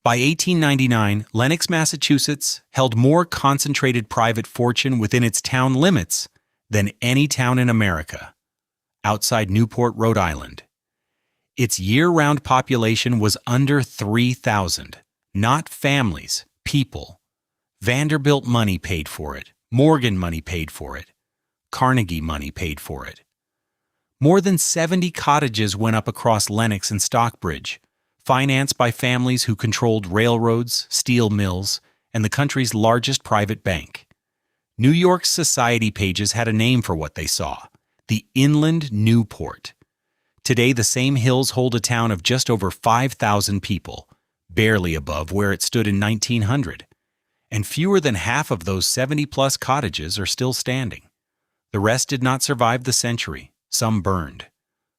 By 1899, Lenox, Massachusetts held more concentrated private fortune within its town limits than any town in America, outside Newport, Rhode Island. Its year-round population was under 3,000, not families, people. Vanderbilt money paid for it, Morgan money paid for it, Carnegie money paid for it. More than 70 cottages went up across Lenox and Stockbridge, financed by families who controlled railroads, steel mills, and the country's largest private bank. New York's society pages had a name for what they saw: the Inland Newport. Today, the same hills hold a town of just over 5,000 people, barely above where it stood in 1900. And fewer than half of those 70-plus cottages are still standing. The rest did not survive the century. Some burned.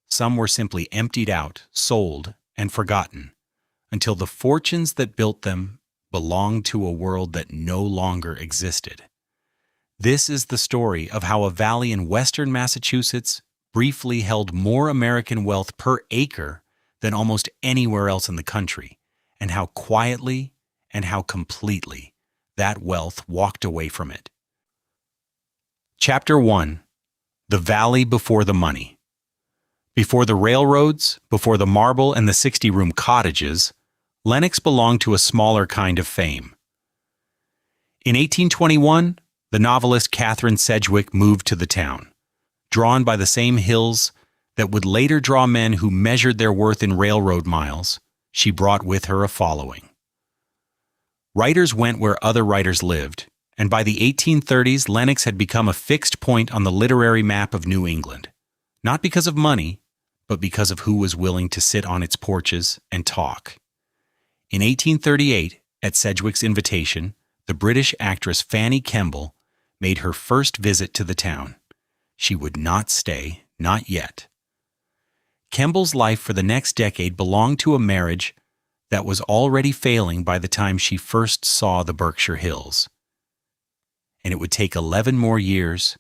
Some were simply emptied out, sold, and forgotten, until the fortunes that built them belonged to a world that no longer existed. This is the story of how a valley in western Massachusetts briefly held more American wealth per acre than almost anywhere else in the country, and how quietly and how completely that wealth walked away from it. Chapter 1. The Valley Before the Money. Before the railroads, before the marble and the 60-room cottages, Lenox belonged to a smaller kind of fame. In 1821, the novelist Catherine Sedgwick moved to the town, drawn by the same hills that would later draw men who measured their worth in railroad miles. She brought with her a following. Writers went where other writers lived, and by the 1830s, Lenox had become a fixed point on the literary map of New England, not because of money, but because of who was willing to sit on its porches and talk. In 1838, at Sedgwick's invitation, the British actress Fanny Kemble made her first visit to the town. She would not stay, not yet. Kemble's life for the next decade belonged to a marriage that was already failing by the time she first saw the Berkshire Hills. And it would take 11 more years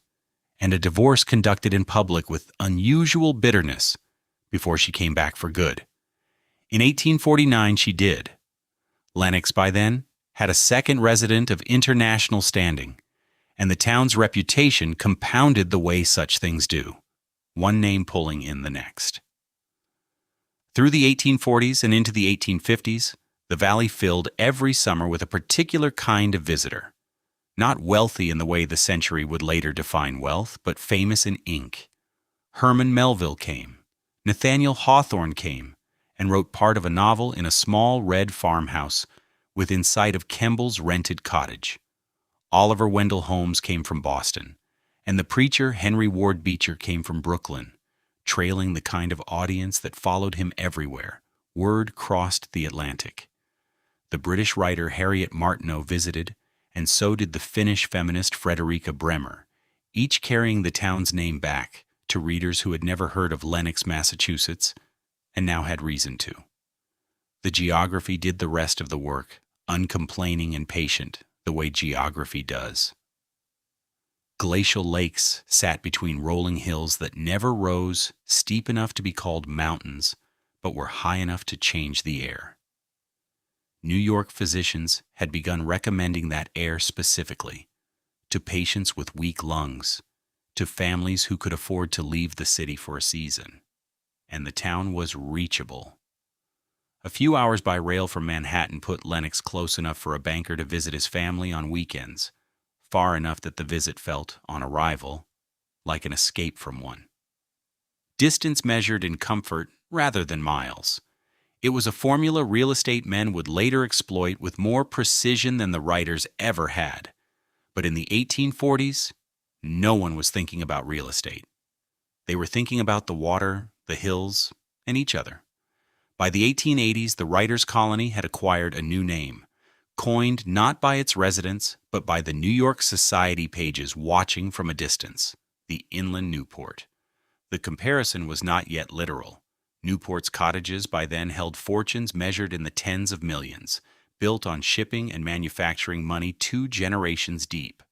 and a divorce conducted in public with unusual bitterness before she came back for good. In 1849, she did. Lenox, by then, had a second resident of international standing, and the town's reputation compounded the way such things do, one name pulling in the next. Through the 1840s and into the 1850s, the valley filled every summer with a particular kind of visitor. Not wealthy in the way the century would later define wealth, but famous in ink. Herman Melville came. Nathaniel Hawthorne came and wrote part of a novel in a small red farmhouse within sight of Kemble's rented cottage. Oliver Wendell Holmes came from Boston, and the preacher Henry Ward Beecher came from Brooklyn, trailing the kind of audience that followed him everywhere. Word crossed the Atlantic. The British writer Harriet Martineau visited, and so did the Finnish feminist Frederica Bremer, each carrying the town's name back to readers who had never heard of Lenox, Massachusetts, and now had reason to. The geography did the rest of the work, uncomplaining and patient, the way geography does. Glacial lakes sat between rolling hills that never rose steep enough to be called mountains, but were high enough to change the air. New York physicians had begun recommending that air specifically, to patients with weak lungs, to families who could afford to leave the city for a season. And the town was reachable. A few hours by rail from Manhattan put Lenox close enough for a banker to visit his family on weekends, far enough that the visit felt, on arrival, like an escape from one. Distance measured in comfort rather than miles. It was a formula real estate men would later exploit with more precision than the writers ever had. But in the 1840s, no one was thinking about real estate. They were thinking about the water, the hills, and each other. By the 1880s, the writers' colony had acquired a new name, coined not by its residents, but by the New York society pages watching from a distance, the Inland Newport. The comparison was not yet literal. Newport's cottages by then held fortunes measured in the tens of millions, built on shipping and manufacturing money 2 generations deep.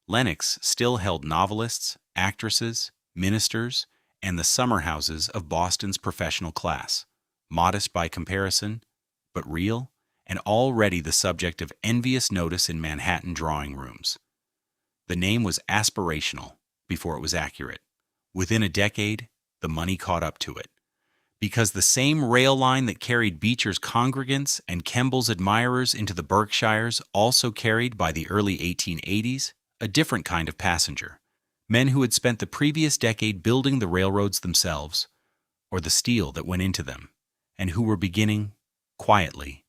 Lenox still held novelists, actresses, ministers, and the summer houses of Boston's professional class, modest by comparison, but real and already the subject of envious notice in Manhattan drawing rooms. The name was aspirational before it was accurate. Within a decade, the money caught up to it. Because the same rail line that carried Beecher's congregants and Kemble's admirers into the Berkshires also carried, by the early 1880s, a different kind of passenger. Men who had spent the previous decade building the railroads themselves, or the steel that went into them, and who were beginning, quietly,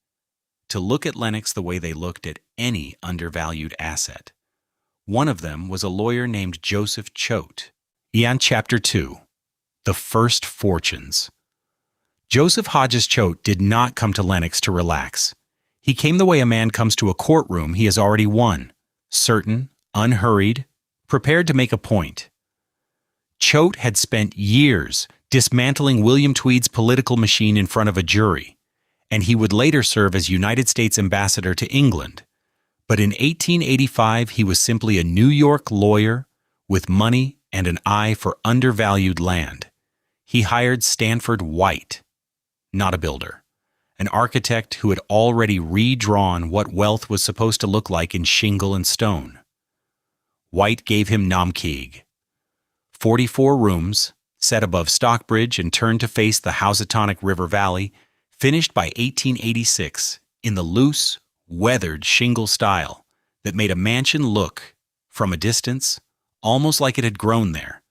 to look at Lenox the way they looked at any undervalued asset. One of them was a lawyer named Joseph Choate. Chapter 2. The First Fortunes. Joseph Hodges Choate did not come to Lenox to relax. He came the way a man comes to a courtroom he has already won, certain, unhurried, prepared to make a point. Choate had spent years dismantling William Tweed's political machine in front of a jury, and he would later serve as United States ambassador to England. But in 1885, he was simply a New York lawyer with money and an eye for undervalued land. He hired Stanford White, not a builder, an architect who had already redrawn what wealth was supposed to look like in shingle and stone. White gave him Namkeag, 44 rooms, set above Stockbridge and turned to face the Housatonic River Valley, finished by 1886 in the loose, weathered shingle style that made a mansion look, from a distance, almost like it had grown there.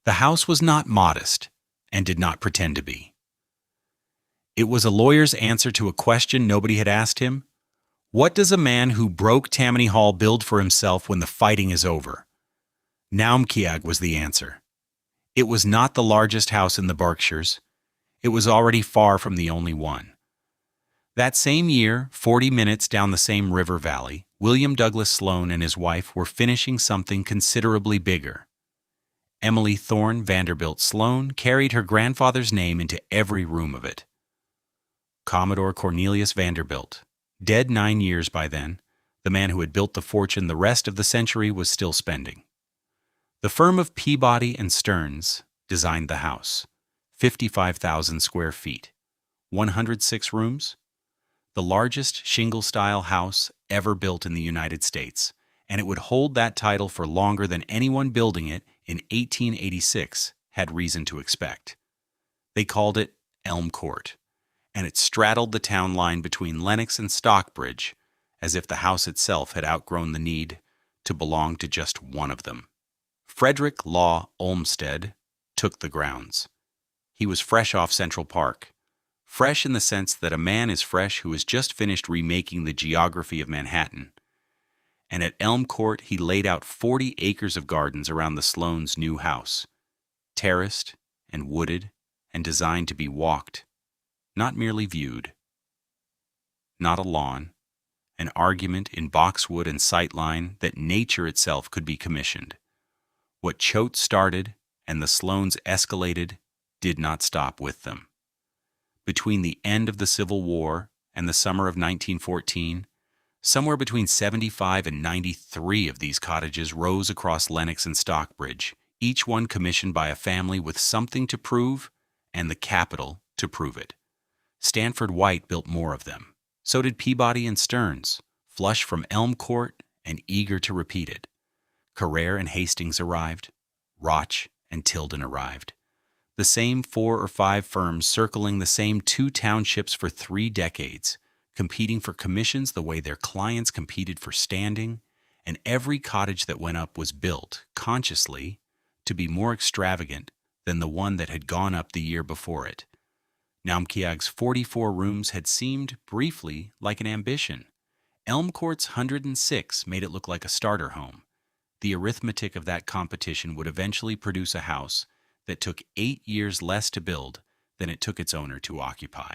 The house was not modest and did not pretend to be. It was a lawyer's answer to a question nobody had asked him. What does a man who broke Tammany Hall build for himself when the fighting is over? Namkeag was the answer. It was not the largest house in the Berkshires. It was already far from the only one. That same year, 40 minutes down the same river valley, William Douglas Sloane and his wife were finishing something considerably bigger. Emily Thorne Vanderbilt Sloane carried her grandfather's name into every room of it. Commodore Cornelius Vanderbilt, dead 9 years by then, the man who had built the fortune the rest of the century was still spending. The firm of Peabody and Stearns designed the house, 55,000 square feet, 106 rooms, the largest shingle-style house ever built in the United States, and it would hold that title for longer than anyone building it in 1886 had reason to expect. They called it Elm Court, and it straddled the town line between Lenox and Stockbridge, as if the house itself had outgrown the need to belong to just one of them. Frederick Law Olmsted took the grounds. He was fresh off Central Park, fresh in the sense that a man is fresh who has just finished remaking the geography of Manhattan. And at Elm Court he laid out 40 acres of gardens around the Sloanes' new house, terraced and wooded and designed to be walked, not merely viewed. Not a lawn, an argument in boxwood and sightline that nature itself could be commissioned. What Choate started and the Sloanes escalated did not stop with them. Between the end of the Civil War and the summer of 1914, somewhere between 75 and 93 of these cottages rose across Lenox and Stockbridge, each one commissioned by a family with something to prove and the capital to prove it. Stanford White built more of them. So did Peabody and Stearns, flush from Elm Court and eager to repeat it. Carrere and Hastings arrived. Roch and Tilden arrived. The same 4 or 5 firms circling the same 2 townships for 3 decades, competing for commissions the way their clients competed for standing, and every cottage that went up was built, consciously, to be more extravagant than the one that had gone up the year before it. Namkeag's 44 rooms had seemed, briefly, like an ambition. Elm Court's 106 made it look like a starter home. The arithmetic of that competition would eventually produce a house that took 8 years less to build than it took its owner to occupy.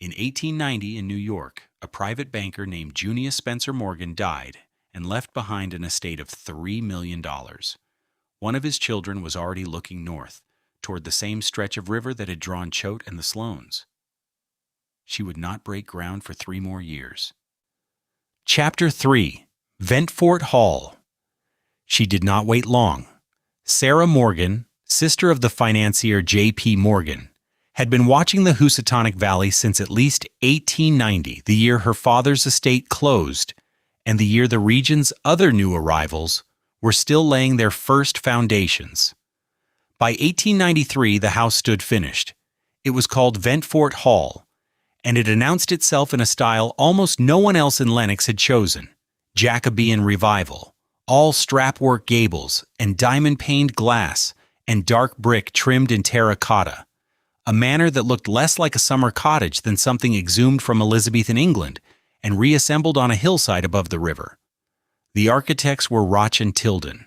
In 1890 in New York, a private banker named Junius Spencer Morgan died and left behind an estate of $3 million. One of his children was already looking north, toward the same stretch of river that had drawn Choate and the Sloanes. She would not break ground for 3 more years. Chapter 3. Ventfort Hall. She did not wait long. Sarah Morgan, sister of the financier J.P. Morgan, had been watching the Housatonic Valley since at least 1890, the year her father's estate closed, and the year the region's other new arrivals were still laying their first foundations. By 1893, the house stood finished. It was called Ventfort Hall, and it announced itself in a style almost no one else in Lenox had chosen: Jacobean revival, all strapwork gables and diamond-paned glass and dark brick trimmed in terracotta, a manner that looked less like a summer cottage than something exhumed from Elizabethan England and reassembled on a hillside above the river. The architects were Roch and Tilden,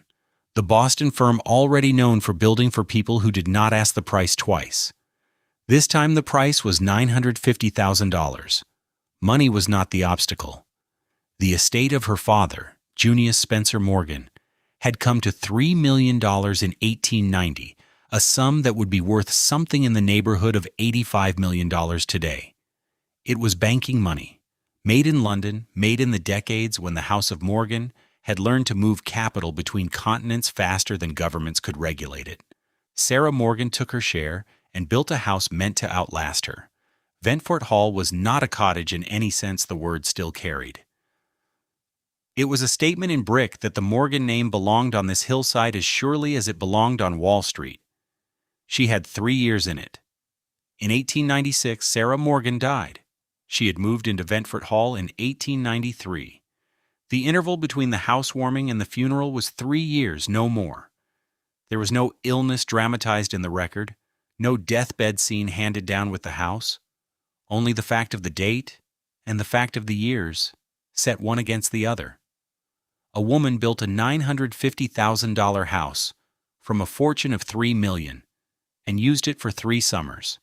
the Boston firm already known for building for people who did not ask the price twice. This time the price was $950,000. Money was not the obstacle. The estate of her father, Junius Spencer Morgan, had come to $3 million in 1890, a sum that would be worth something in the neighborhood of $85 million today. It was banking money, made in London, made in the decades when the House of Morgan had learned to move capital between continents faster than governments could regulate it. Sarah Morgan took her share and built a house meant to outlast her. Ventfort Hall was not a cottage in any sense the word still carried. It was a statement in brick that the Morgan name belonged on this hillside as surely as it belonged on Wall Street. She had 3 years in it. In 1896, Sarah Morgan died. She had moved into Ventfort Hall in 1893. The interval between the housewarming and the funeral was 3 years, no more. There was no illness dramatized in the record, no deathbed scene handed down with the house. Only the fact of the date and the fact of the years set one against the other. A woman built a $950,000 house from a fortune of $3 million and used it for 3 summers.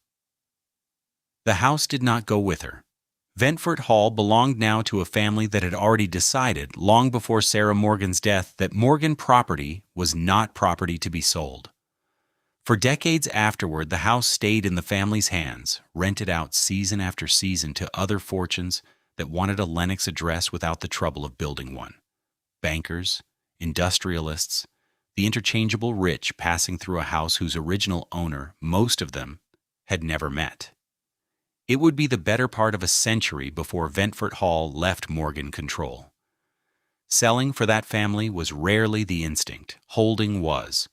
The house did not go with her. Ventfort Hall belonged now to a family that had already decided, long before Sarah Morgan's death, that Morgan property was not property to be sold. For decades afterward, the house stayed in the family's hands, rented out season after season to other fortunes that wanted a Lenox address without the trouble of building one. Bankers, industrialists, the interchangeable rich passing through a house whose original owner, most of them, had never met. It would be the better part of a century before Ventfort Hall left Morgan control. Selling for that family was rarely the instinct. Holding was.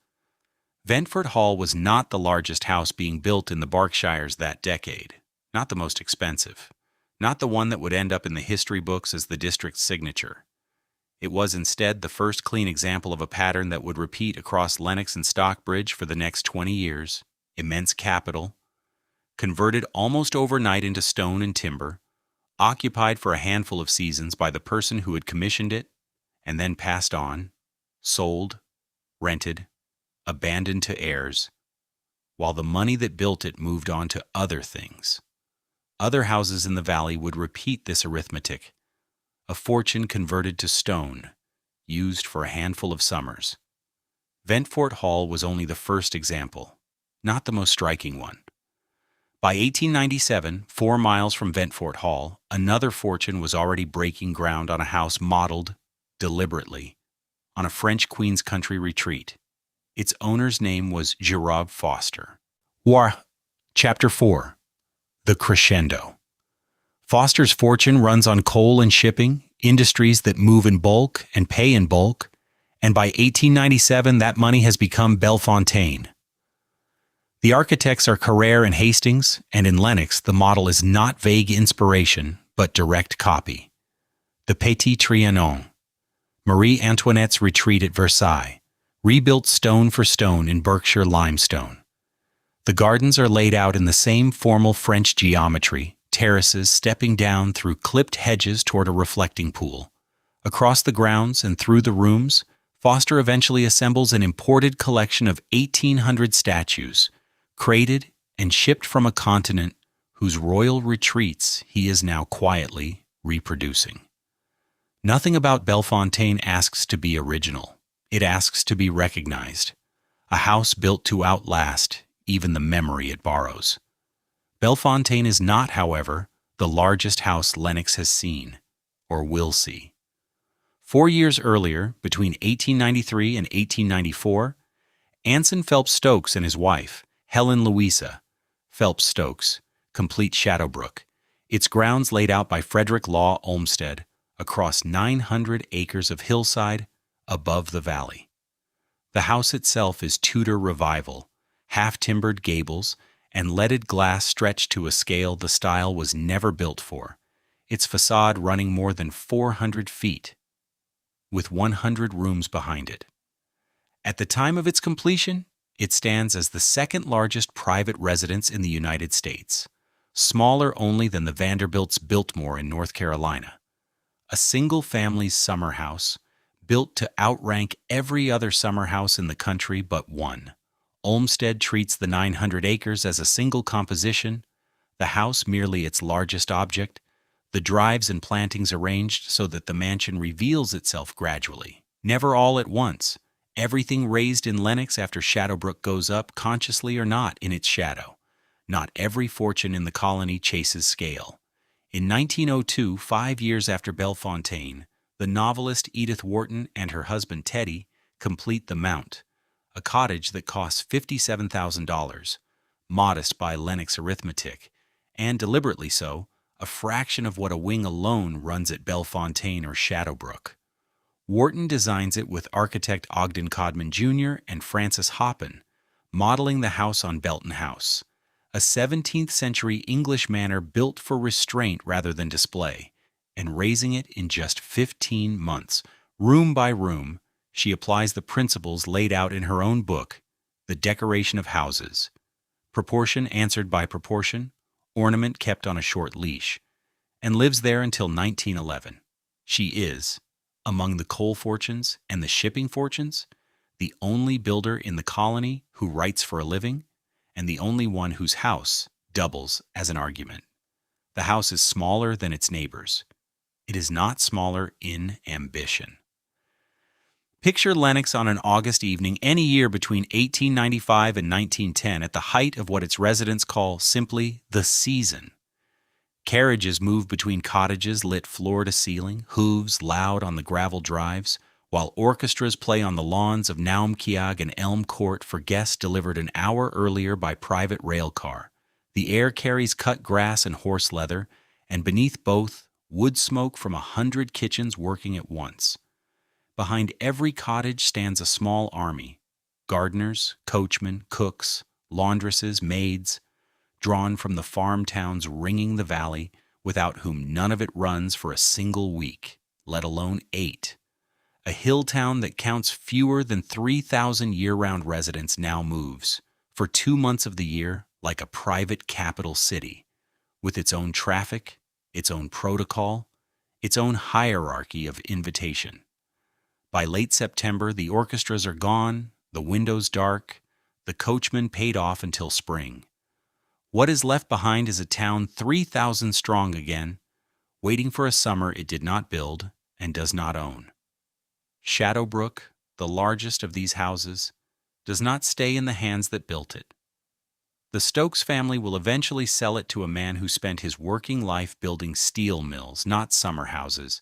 Ventfort Hall was not the largest house being built in the Berkshires that decade, not the most expensive, not the one that would end up in the history books as the district's signature. It was instead the first clean example of a pattern that would repeat across Lenox and Stockbridge for the next 20 years. Immense capital, converted almost overnight into stone and timber, occupied for a handful of seasons by the person who had commissioned it, and then passed on, sold, rented, abandoned to heirs, while the money that built it moved on to other things. Other houses in the valley would repeat this arithmetic, a fortune converted to stone, used for a handful of summers. Ventfort Hall was only the first example, not the most striking one. By 1897, 4 miles from Ventfort Hall, another fortune was already breaking ground on a house modeled, deliberately, on a French Queen's country retreat. Its owner's name was Gerard Foster. Chapter 4. The Crescendo. Foster's fortune runs on coal and shipping, industries that move in bulk and pay in bulk, and by 1897 that money has become Bellefontaine. The architects are Carrère and Hastings, and in Lenox the model is not vague inspiration, but direct copy. The Petit Trianon, Marie Antoinette's retreat at Versailles, rebuilt stone for stone in Berkshire limestone. The gardens are laid out in the same formal French geometry, terraces stepping down through clipped hedges toward a reflecting pool. Across the grounds and through the rooms, Foster eventually assembles an imported collection of 1,800 statues, crated and shipped from a continent whose royal retreats he is now quietly reproducing. Nothing about Bellefontaine asks to be original. It asks to be recognized. A house built to outlast even the memory it borrows. Bellefontaine is not, however, the largest house Lenox has seen, or will see. 4 years earlier, between 1893 and 1894, Anson Phelps Stokes and his wife, Helen Louisa, Phelps Stokes, complete Shadowbrook, its grounds laid out by Frederick Law Olmsted across 900 acres of hillside above the valley. The house itself is Tudor revival, half-timbered gables and leaded glass stretched to a scale the style was never built for, its facade running more than 400 feet, with 100 rooms behind it. At the time of its completion, it stands as the second largest private residence in the United States, smaller only than the Vanderbilt's Biltmore in North Carolina. A single-family summer house, built to outrank every other summer house in the country but one. Olmsted treats the 900 acres as a single composition, the house merely its largest object, the drives and plantings arranged so that the mansion reveals itself gradually, never all at once, everything raised in Lenox after Shadowbrook goes up, consciously or not, in its shadow. Not every fortune in the colony chases scale. In 1902, 5 years after Bellefontaine, the novelist Edith Wharton and her husband Teddy complete the Mount, a cottage that costs $57,000, modest by Lenox arithmetic, and deliberately so, a fraction of what a wing alone runs at Bellefontaine or Shadowbrook. Wharton designs it with architect Ogden Codman Jr. and Francis Hoppin, modeling the house on Belton House, a 17th century English manor built for restraint rather than display, and raising it in just 15 months, room by room. She applies the principles laid out in her own book, The Decoration of Houses. Proportion answered by proportion, ornament kept on a short leash, and lives there until 1911. She is, among the coal fortunes and the shipping fortunes, the only builder in the colony who writes for a living, and the only one whose house doubles as an argument. The house is smaller than its neighbors. It is not smaller in ambition. Picture Lenox on an August evening any year between 1895 and 1910 at the height of what its residents call simply the season. Carriages move between cottages lit floor to ceiling, hooves loud on the gravel drives, while orchestras play on the lawns of Naumkeag and Elm Court for guests delivered an hour earlier by private rail car. The air carries cut grass and horse leather, and beneath both, wood smoke from 100 kitchens working at once. Behind every cottage stands a small army, gardeners, coachmen, cooks, laundresses, maids, drawn from the farm towns ringing the valley, without whom none of it runs for a single week, let alone 8. A hill town that counts fewer than 3,000 year-round residents now moves, for 2 months of the year, like a private capital city, with its own traffic, its own protocol, its own hierarchy of invitation. By late September, the orchestras are gone, the windows dark, the coachmen paid off until spring. What is left behind is a town 3,000 strong again, waiting for a summer it did not build and does not own. Shadowbrook, the largest of these houses, does not stay in the hands that built it. The Stokes family will eventually sell it to a man who spent his working life building steel mills, not summer houses,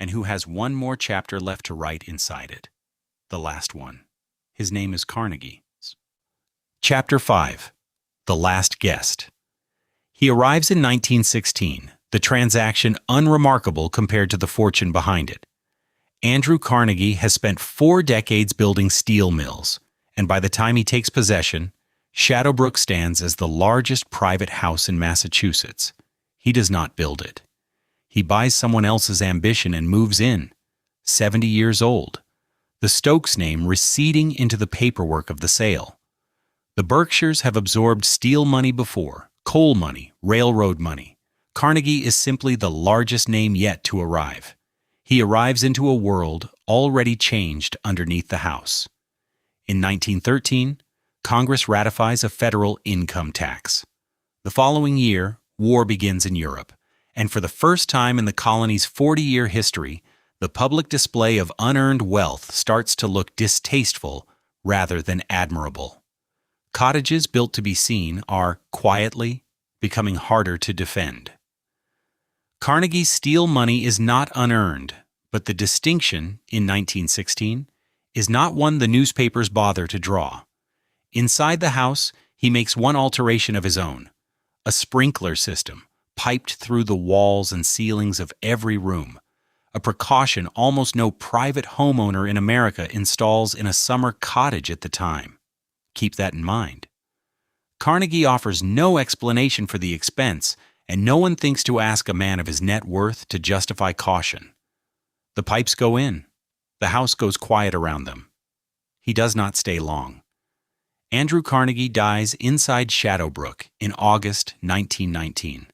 and who has one more chapter left to write inside it. The last one. His name is Carnegie. Chapter 5. The Last Guest. He arrives in 1916, the transaction unremarkable compared to the fortune behind it. Andrew Carnegie has spent 4 decades building steel mills, and by the time he takes possession, Shadowbrook stands as the largest private house in Massachusetts. He does not build it. He buys someone else's ambition and moves in, 70 years old, the Stokes name receding into the paperwork of the sale. The Berkshires have absorbed steel money before, coal money, railroad money. Carnegie is simply the largest name yet to arrive. He arrives into a world already changed underneath the house. In 1913, Congress ratifies a federal income tax. The following year, war begins in Europe, and for the first time in the colony's 40-year history, the public display of unearned wealth starts to look distasteful rather than admirable. Cottages built to be seen are, quietly, becoming harder to defend. Carnegie's steel money is not unearned, but the distinction, in 1916, is not one the newspapers bother to draw. Inside the house, He makes one alteration of his own: a sprinkler system piped through the walls and ceilings of every room, a precaution almost no private homeowner in America installs in a summer cottage at the time. Keep that in mind. Carnegie offers no explanation for the expense, and no one thinks to ask a man of his net worth to justify caution. The pipes go in. The house goes quiet around them. He does not stay long. Andrew Carnegie dies inside Shadowbrook in August 1919.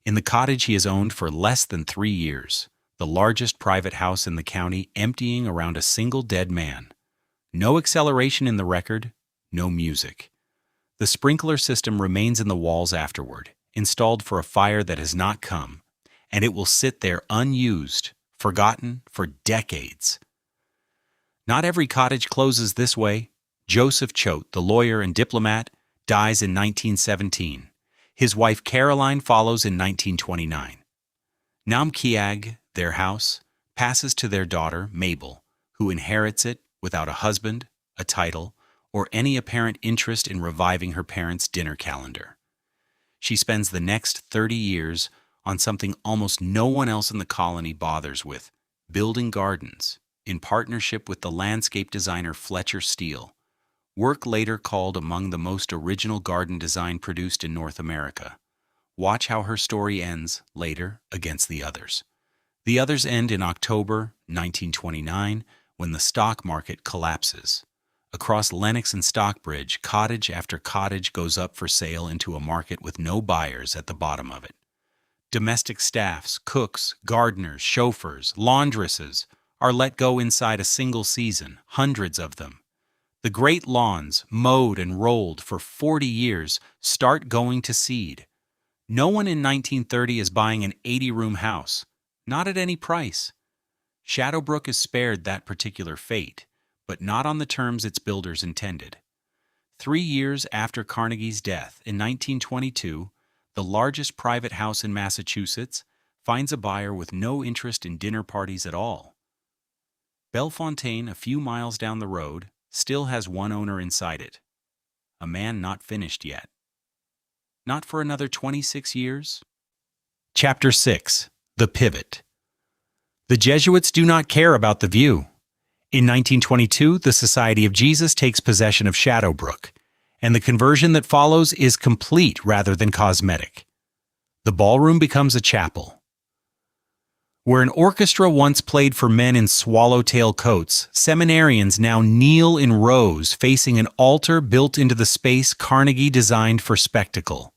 In the cottage he has owned for less than 3 years, the largest private house in the county, emptying around a single dead man. No acceleration in the record, no music. The sprinkler system remains in the walls afterward, installed for a fire that has not come, and it will sit there unused, forgotten for decades. Not every cottage closes this way. Joseph Choate, the lawyer and diplomat, dies in 1917. His wife Caroline follows in 1929. Namkiag, their house, passes to their daughter, Mabel, who inherits it without a husband, a title, or any apparent interest in reviving her parents' dinner calendar. She spends the next 30 years on something almost no one else in the colony bothers with: building gardens, in partnership with the landscape designer Fletcher Steele. Work later called among the most original garden design produced in North America. Watch how her story ends later against the others. The others end in October 1929 when the stock market collapses. Across Lenox and Stockbridge, cottage after cottage goes up for sale into a market with no buyers at the bottom of it. Domestic staffs, cooks, gardeners, chauffeurs, laundresses are let go inside a single season, hundreds of them. The great lawns, mowed and rolled for 40 years, start going to seed. No one in 1930 is buying an 80-room house, not at any price. Shadowbrook is spared that particular fate, but not on the terms its builders intended. 3 years after Carnegie's death, in 1922, the largest private house in Massachusetts finds a buyer with no interest in dinner parties at all. Bellefontaine, a few miles down the road, still has one owner inside it. A man not finished yet. Not for another 26 years? Chapter 6. The Pivot. The Jesuits do not care about the view. In 1922, the Society of Jesus takes possession of Shadowbrook, and the conversion that follows is complete rather than cosmetic. The ballroom becomes a chapel. Where an orchestra once played for men in swallowtail coats, seminarians now kneel in rows facing an altar built into the space Carnegie designed for spectacle.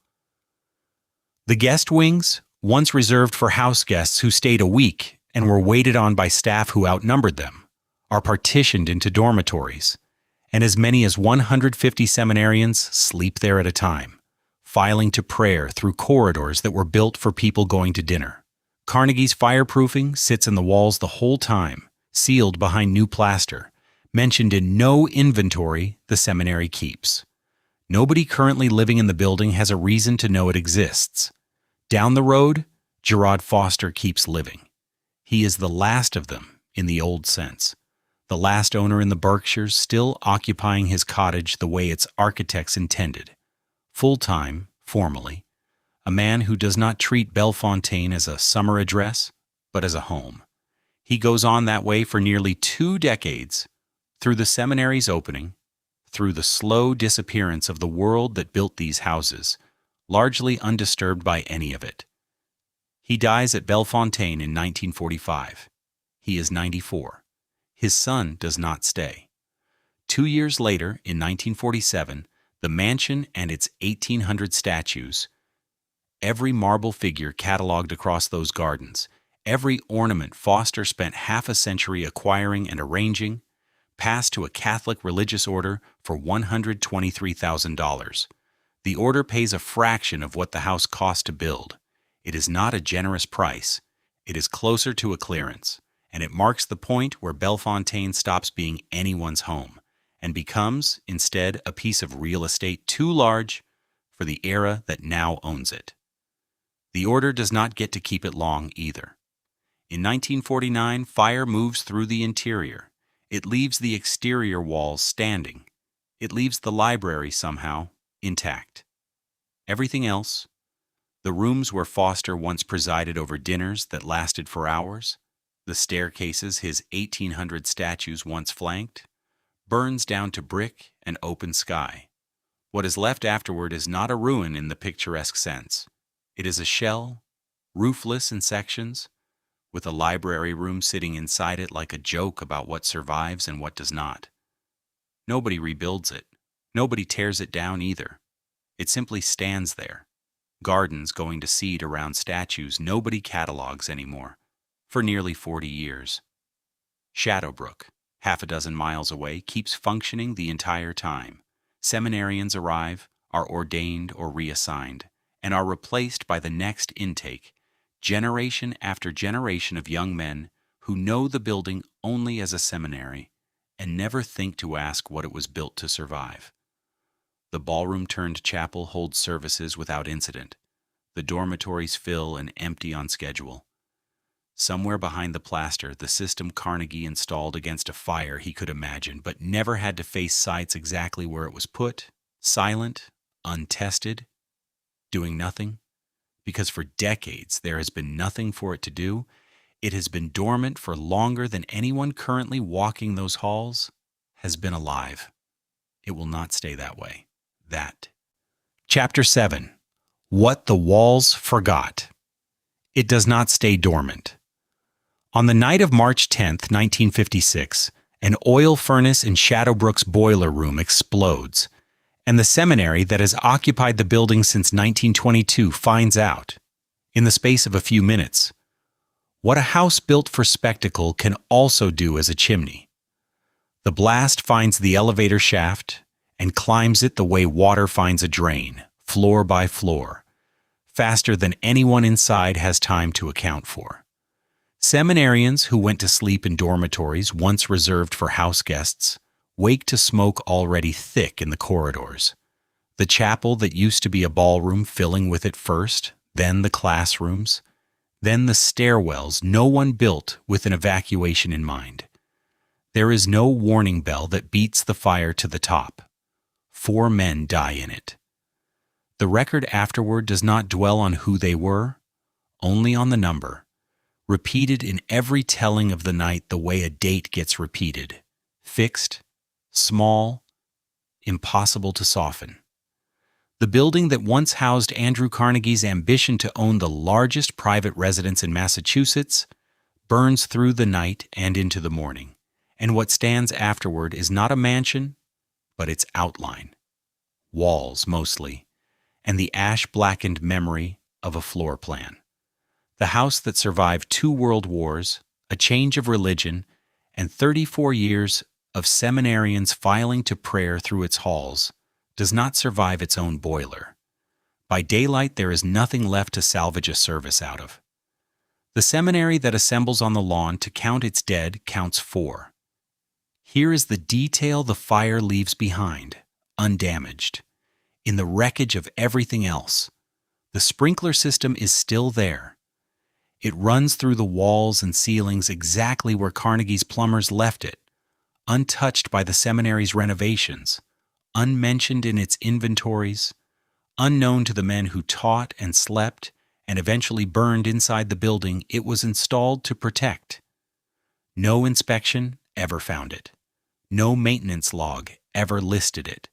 The guest wings, once reserved for house guests who stayed a week and were waited on by staff who outnumbered them, are partitioned into dormitories, and as many as 150 seminarians sleep there at a time, filing to prayer through corridors that were built for people going to dinner. Carnegie's fireproofing sits in the walls the whole time, sealed behind new plaster, mentioned in no inventory the seminary keeps. Nobody currently living in the building has a reason to know it exists. Down the road, Gerard Foster keeps living. He is the last of them in the old sense. The last owner in the Berkshires, still occupying his cottage the way its architects intended. Full-time, formally. A man who does not treat Bellefontaine as a summer address, but as a home. He goes on that way for nearly 2 decades, through the seminary's opening, through the slow disappearance of the world that built these houses, largely undisturbed by any of it. He dies at Bellefontaine in 1945. He is 94. His son does not stay. 2 years later, in 1947, the mansion and its 1,800 statues, every marble figure cataloged across those gardens, every ornament Foster spent half a century acquiring and arranging, passed to a Catholic religious order for $123,000. The order pays a fraction of what the house cost to build. It is not a generous price. It is closer to a clearance, and it marks the point where Bellefontaine stops being anyone's home and becomes, instead, a piece of real estate too large for the era that now owns it. The order does not get to keep it long either. In 1949, fire moves through the interior. It leaves the exterior walls standing. It leaves the library somehow, intact. Everything else, the rooms where Foster once presided over dinners that lasted for hours, the staircases his 1800 statues once flanked, burns down to brick and open sky. What is left afterward is not a ruin in the picturesque sense. It is a shell, roofless in sections, with a library room sitting inside it like a joke about what survives and what does not. Nobody rebuilds it. Nobody tears it down either. It simply stands there. Gardens going to seed around statues nobody catalogs anymore, for nearly 40 years. Shadowbrook, half a dozen miles away, keeps functioning the entire time. Seminarians arrive, are ordained or reassigned, and are replaced by the next intake, generation after generation of young men who know the building only as a seminary and never think to ask what it was built to survive. The ballroom-turned chapel holds services without incident. The dormitories fill and empty on schedule. Somewhere behind the plaster, the system Carnegie installed against a fire he could imagine, but never had to face sites exactly where it was put, silent, untested, doing nothing. Because for decades there has been nothing for it to do, it has been dormant for longer than anyone currently walking those halls has been alive. It will not stay that way. Chapter 7. What the Walls Forgot. It does not stay dormant. On the night of March 10th, 1956, an oil furnace in Shadowbrook's boiler room explodes, and the seminary that has occupied the building since 1922 finds out, in the space of a few minutes, what a house built for spectacle can also do as a chimney. The blast finds the elevator shaft and climbs it the way water finds a drain, floor by floor, faster than anyone inside has time to account for. Seminarians who went to sleep in dormitories once reserved for house guests wake to smoke already thick in the corridors. The chapel that used to be a ballroom filling with it first, then the classrooms, then the stairwells no one built with an evacuation in mind. There is no warning bell that beats the fire to the top. 4 men die in it. The record afterward does not dwell on who they were, only on the number, repeated in every telling of the night the way a date gets repeated, fixed, small, impossible to soften. The building that once housed Andrew Carnegie's ambition to own the largest private residence in Massachusetts burns through the night and into the morning, and what stands afterward is not a mansion, but its outline, walls mostly, and the ash-blackened memory of a floor plan. The house that survived 2 world wars, a change of religion, and 34 years of seminarians filing to prayer through its halls does not survive its own boiler. By daylight, there is nothing left to salvage a service out of. The seminary that assembles on the lawn to count its dead counts 4. Here is the detail the fire leaves behind, undamaged. In the wreckage of everything else, the sprinkler system is still there. It runs through the walls and ceilings exactly where Carnegie's plumbers left it, untouched by the seminary's renovations, unmentioned in its inventories, unknown to the men who taught and slept and eventually burned inside the building it was installed to protect. No inspection ever found it. No maintenance log ever listed it.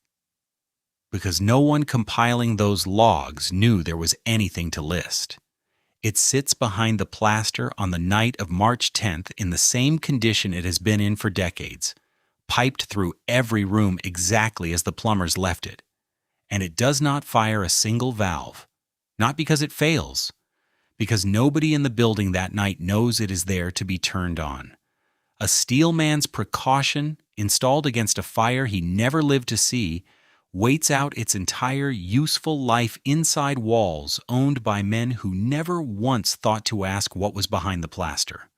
Because no one compiling those logs knew there was anything to list. It sits behind the plaster on the night of March 10th in the same condition it has been in for decades, piped through every room exactly as the plumbers left it. And it does not fire a single valve, not because it fails, because nobody in the building that night knows it is there to be turned on. A steelman's precaution, installed against a fire he never lived to see, waits out its entire useful life inside walls owned by men who never once thought to ask what was behind the plaster.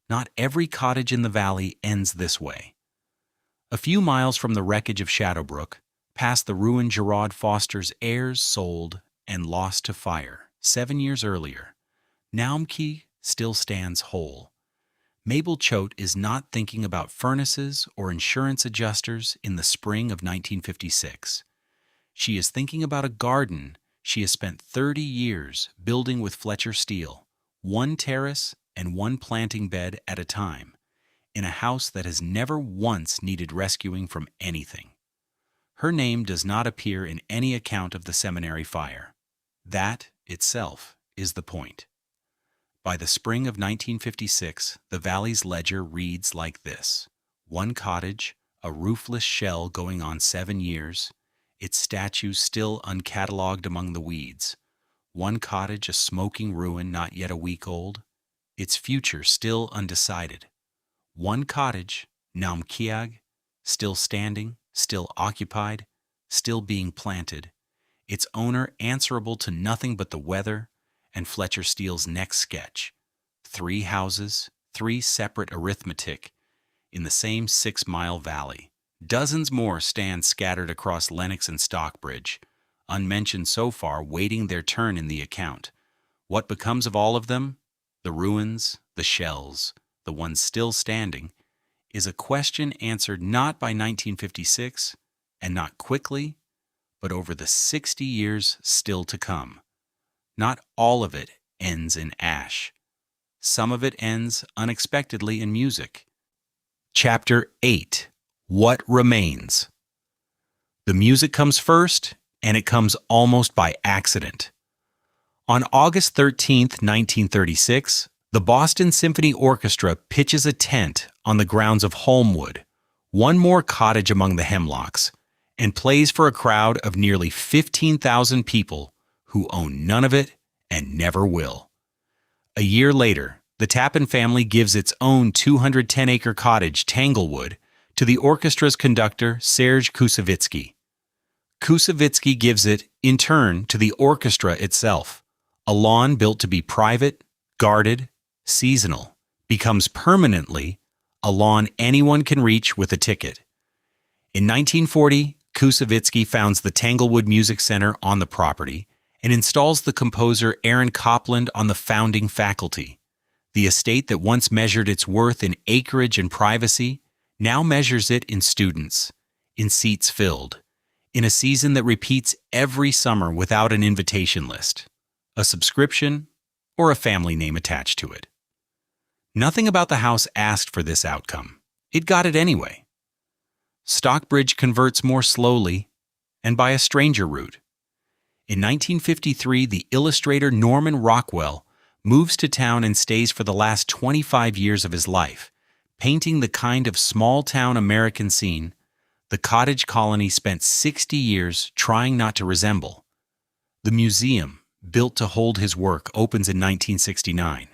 Not every cottage in the valley ends this way. A few miles from the wreckage of Shadowbrook, past the ruined Gerard Foster's heirs sold and lost to fire 7 years earlier, Naumkeag still stands whole. Mabel Choate is not thinking about furnaces or insurance adjusters in the spring of 1956. She is thinking about a garden she has spent 30 years building with Fletcher steel, one terrace and one planting bed at a time, in a house that has never once needed rescuing from anything. Her name does not appear in any account of the seminary fire. That, itself, is the point. By the spring of 1956, the Valley's ledger reads like this: one cottage, a roofless shell going on 7 years, its statues still uncatalogued among the weeds. One cottage, a smoking ruin not yet a week old, its future still undecided. One cottage, Naum Keag, still standing, still occupied, still being planted, its owner answerable to nothing but the weather and Fletcher Steele's next sketch. 3 houses, 3 separate arithmetic, in the same 6-mile valley. Dozens more stand scattered across Lenox and Stockbridge, unmentioned so far, waiting their turn in the account. What becomes of all of them? The ruins, the shells, the ones still standing, is a question answered not by 1956, and not quickly, but over the 60 years still to come. Not all of it ends in ash. Some of it ends unexpectedly in music. Chapter 8. What Remains? The music comes first, and it comes almost by accident. On August 13, 1936, the Boston Symphony Orchestra pitches a tent on the grounds of Holmwood, one more cottage among the hemlocks, and plays for a crowd of nearly 15,000 people who own none of it and never will. A year later, the Tappan family gives its own 210-acre cottage, Tanglewood, to the orchestra's conductor, Serge Koussevitzky. Koussevitzky gives it, in turn, to the orchestra itself. A lawn built to be private, guarded, seasonal, becomes permanently a lawn anyone can reach with a ticket. In 1940, Koussevitzky founds the Tanglewood Music Center on the property and installs the composer Aaron Copland on the founding faculty. The estate that once measured its worth in acreage and privacy now measures it in students, in seats filled, in a season that repeats every summer without an invitation list, a subscription, or a family name attached to it. Nothing about the house asked for this outcome. It got it anyway. Stockbridge converts more slowly and by a stranger route. In 1953, the illustrator Norman Rockwell moves to town and stays for the last 25 years of his life, painting the kind of small-town American scene the cottage colony spent 60 years trying not to resemble. The museum, built to hold his work, opens in 1969.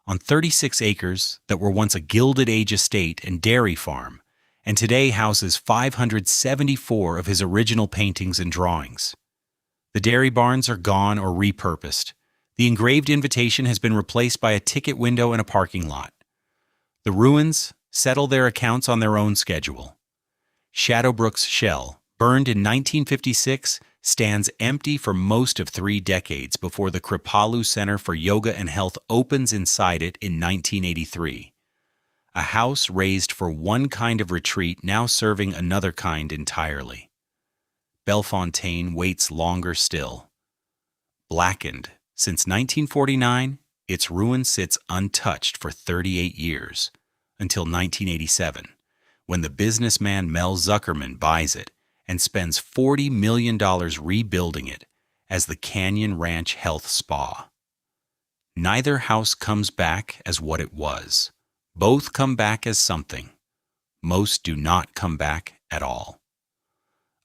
On 36 acres that were once a Gilded Age estate and dairy farm, and today houses 574 of his original paintings and drawings. The dairy barns are gone or repurposed. The engraved invitation has been replaced by a ticket window and a parking lot. The ruins settle their accounts on their own schedule. Shadowbrook's shell, burned in 1956, stands empty for most of 3 decades before the Kripalu Center for Yoga and Health opens inside it in 1983. A house raised for one kind of retreat, now serving another kind entirely. Bellefontaine waits longer still. Blackened since 1949, its ruin sits untouched for 38 years, until 1987, when the businessman Mel Zuckerman buys it and spends $40 million rebuilding it as the Canyon Ranch Health Spa. Neither house comes back as what it was. Both come back as something. Most do not come back at all.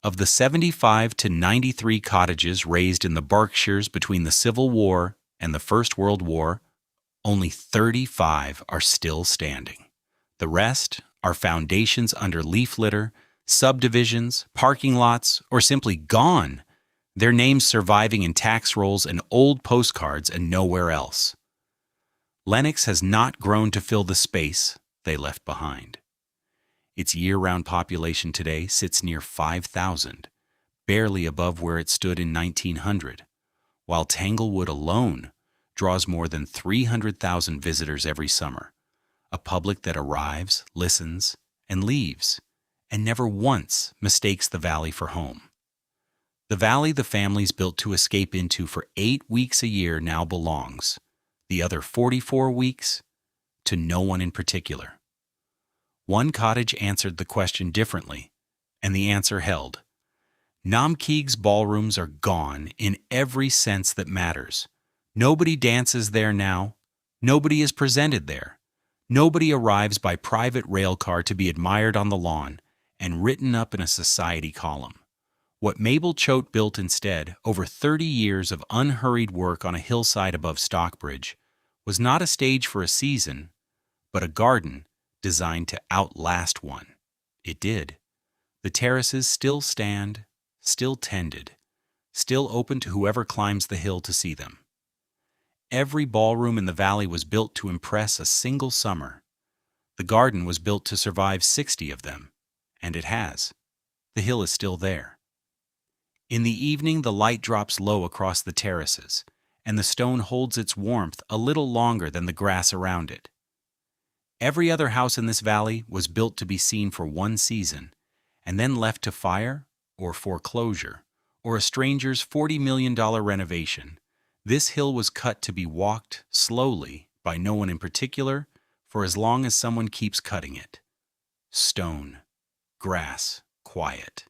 Of the 75 to 93 cottages raised in the Berkshires between the Civil War and the First World War, only 35 are still standing. The rest are foundations under leaf litter, subdivisions, parking lots, or simply gone, their names surviving in tax rolls and old postcards and nowhere else. Lenox has not grown to fill the space they left behind. Its year-round population today sits near 5,000, barely above where it stood in 1900, while Tanglewood alone draws more than 300,000 visitors every summer, a public that arrives, listens, and leaves, and never once mistakes the valley for home. The valley the families built to escape into for 8 weeks a year now belongs, the other 44 weeks, to no one in particular. One cottage answered the question differently, and the answer held. Namkeeg's ballrooms are gone in every sense that matters. Nobody dances there now. Nobody is presented there. Nobody arrives by private railcar to be admired on the lawn and written up in a society column. What Mabel Choate built instead, over 30 years of unhurried work on a hillside above Stockbridge, was not a stage for a season, but a garden designed to outlast one. It did. The terraces still stand, still tended, still open to whoever climbs the hill to see them. Every ballroom in the valley was built to impress a single summer. The garden was built to survive 60 of them, and it has. The hill is still there. In the evening, the light drops low across the terraces, and the stone holds its warmth a little longer than the grass around it. Every other house in this valley was built to be seen for one season, and then left to fire, or foreclosure, or a stranger's $40 million renovation. This hill was cut to be walked slowly by no one in particular for as long as someone keeps cutting it. Stone, grass, quiet.